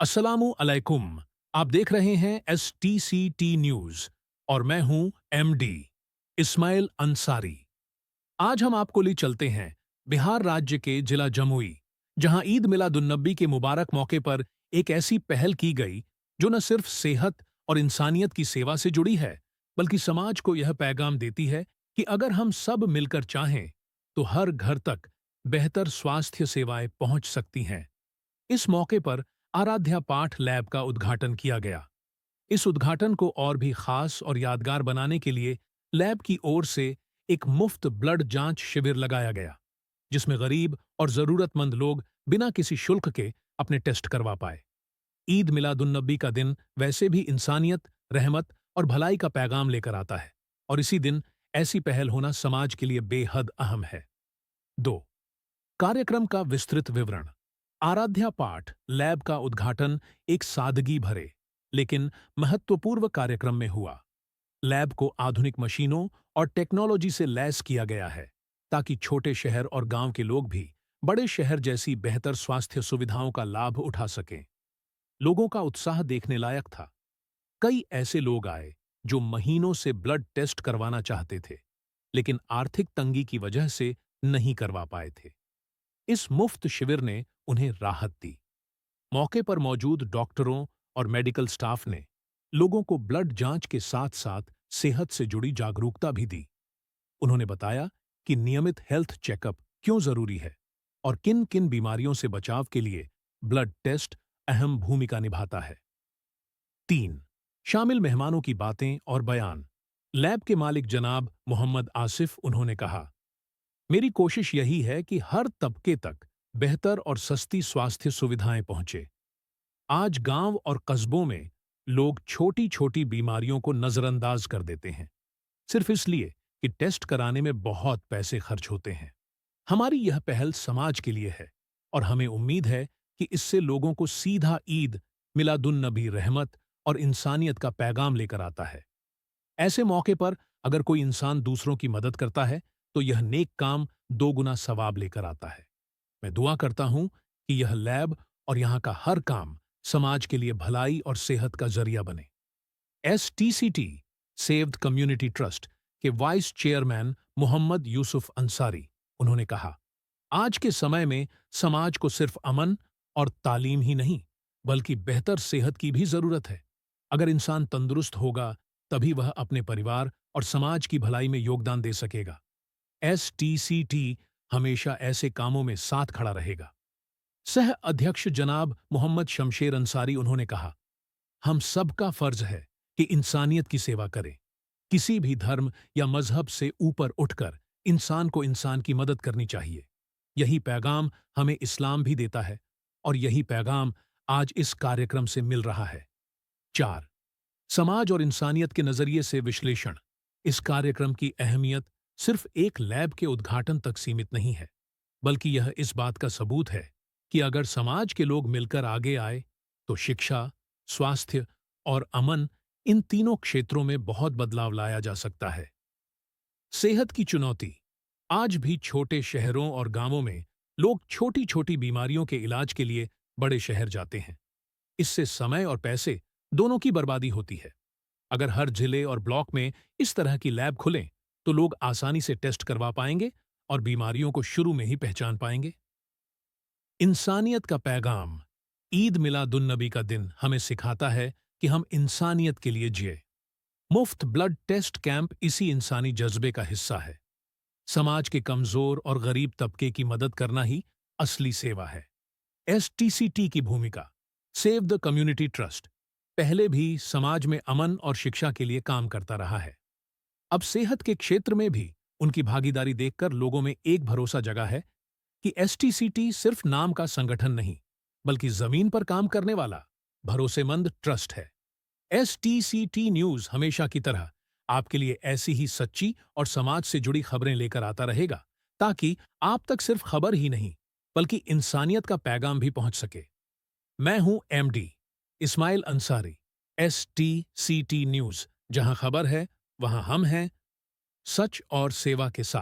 अस्सलामु अलैकुम। आप देख रहे हैं STCT न्यूज और मैं हूं MD इस्माइल अंसारी। आज हम आपको ले चलते हैं बिहार राज्य के जिला जमुई, जहां ईद मिलादुन्नबी के मुबारक मौके पर एक ऐसी पहल की गई जो न सिर्फ सेहत और इंसानियत की सेवा से जुड़ी है, बल्कि समाज को यह पैगाम देती है कि अगर हम सब मिलकर चाहें तो हर घर तक बेहतर स्वास्थ्य सेवाएं पहुंच सकती हैं। इस मौके पर आराध्या पाठ लैब का उद्घाटन किया गया। इस उद्घाटन को और भी खास और यादगार बनाने के लिए लैब की ओर से एक मुफ्त ब्लड जांच शिविर लगाया गया, जिसमें गरीब और जरूरतमंद लोग बिना किसी शुल्क के अपने टेस्ट करवा पाए। ईद मिलादुन्नबी का दिन वैसे भी इंसानियत, रहमत और भलाई का पैगाम लेकर आता है, और इसी दिन ऐसी पहल होना समाज के लिए बेहद अहम है। 2. कार्यक्रम का विस्तृत विवरण। आराध्या पाठ लैब का उद्घाटन एक सादगी भरे लेकिन महत्वपूर्ण कार्यक्रम में हुआ। लैब को आधुनिक मशीनों और टेक्नोलॉजी से लैस किया गया है, ताकि छोटे शहर और गांव के लोग भी बड़े शहर जैसी बेहतर स्वास्थ्य सुविधाओं का लाभ उठा सकें। लोगों का उत्साह देखने लायक था। कई ऐसे लोग आए जो महीनों से ब्लड टेस्ट करवाना चाहते थे, लेकिन आर्थिक तंगी की वजह से नहीं करवा पाए थे। इस मुफ्त शिविर ने उन्हें राहत दी। मौके पर मौजूद डॉक्टरों और मेडिकल स्टाफ ने लोगों को ब्लड जांच के साथ साथ सेहत से जुड़ी जागरूकता भी दी। उन्होंने बताया कि नियमित हेल्थ चेकअप क्यों जरूरी है और किन किन बीमारियों से बचाव के लिए ब्लड टेस्ट अहम भूमिका निभाता है। 3. शामिल मेहमानों की बातें और बयान। लैब के मालिक जनाब मोहम्मद आसिफ उन्होंने कहा, मेरी कोशिश यही है कि हर तबके तक बेहतर और सस्ती स्वास्थ्य सुविधाएं पहुंचे। आज गांव और कस्बों में लोग छोटी छोटी बीमारियों को नजरअंदाज कर देते हैं, सिर्फ इसलिए कि टेस्ट कराने में बहुत पैसे खर्च होते हैं। हमारी यह पहल समाज के लिए है और हमें उम्मीद है कि इससे लोगों को सीधा ईद मिलादुन्नबी, रहमत और इंसानियत का पैगाम लेकर आता है। ऐसे मौके पर अगर कोई इंसान दूसरों की मदद करता है तो यह नेक काम दोगुना सवाब लेकर आता है। मैं दुआ करता हूं कि यह लैब और यहां का हर काम समाज के लिए भलाई और सेहत का जरिया बने। STCT सेव्ड कम्युनिटी ट्रस्ट के वाइस चेयरमैन मोहम्मद यूसुफ अंसारी उन्होंने कहा, आज के समय में समाज को सिर्फ अमन और तालीम ही नहीं, बल्कि बेहतर सेहत की भी जरूरत है। अगर इंसान तंदुरुस्त होगा तभी वह अपने परिवार और समाज की भलाई में योगदान दे सकेगा। STCT हमेशा ऐसे कामों में साथ खड़ा रहेगा। सह अध्यक्ष जनाब मोहम्मद शमशेर अंसारी उन्होंने कहा, हम सबका फर्ज है कि इंसानियत की सेवा करें। किसी भी धर्म या मजहब से ऊपर उठकर इंसान को इंसान की मदद करनी चाहिए। यही पैगाम हमें इस्लाम भी देता है और यही पैगाम आज इस कार्यक्रम से मिल रहा है। 4. समाज और इंसानियत के नजरिए से विश्लेषण। इस कार्यक्रम की अहमियत सिर्फ एक लैब के उद्घाटन तक सीमित नहीं है, बल्कि यह इस बात का सबूत है कि अगर समाज के लोग मिलकर आगे आए तो शिक्षा, स्वास्थ्य और अमन, इन तीनों क्षेत्रों में बहुत बदलाव लाया जा सकता है। सेहत की चुनौती। आज भी छोटे शहरों और गांवों में लोग छोटी छोटी बीमारियों के इलाज के लिए बड़े शहर जाते हैं। इससे समय और पैसे दोनों की बर्बादी होती है। अगर हर जिले और ब्लॉक में इस तरह की लैब खुलें तो लोग आसानी से टेस्ट करवा पाएंगे और बीमारियों को शुरू में ही पहचान पाएंगे। इंसानियत का पैगाम। ईद मिलादुन्नबी का दिन हमें सिखाता है कि हम इंसानियत के लिए जिए। मुफ्त ब्लड टेस्ट कैंप इसी इंसानी जज्बे का हिस्सा है। समाज के कमजोर और गरीब तबके की मदद करना ही असली सेवा है। STCT की भूमिका। सेव द कम्युनिटी ट्रस्ट पहले भी समाज में अमन और शिक्षा के लिए काम करता रहा है। अब सेहत के क्षेत्र में भी उनकी भागीदारी देखकर लोगों में एक भरोसा जगा है कि STCT सिर्फ नाम का संगठन नहीं, बल्कि जमीन पर काम करने वाला भरोसेमंद ट्रस्ट है। STCT न्यूज हमेशा की तरह आपके लिए ऐसी ही सच्ची और समाज से जुड़ी खबरें लेकर आता रहेगा, ताकि आप तक सिर्फ खबर ही नहीं बल्कि इंसानियत का पैगाम भी पहुंच सके। मैं हूं MD Ismail Ansari. STCT news, जहां खबर है वहां हम हैं, सच और सेवा के साथ।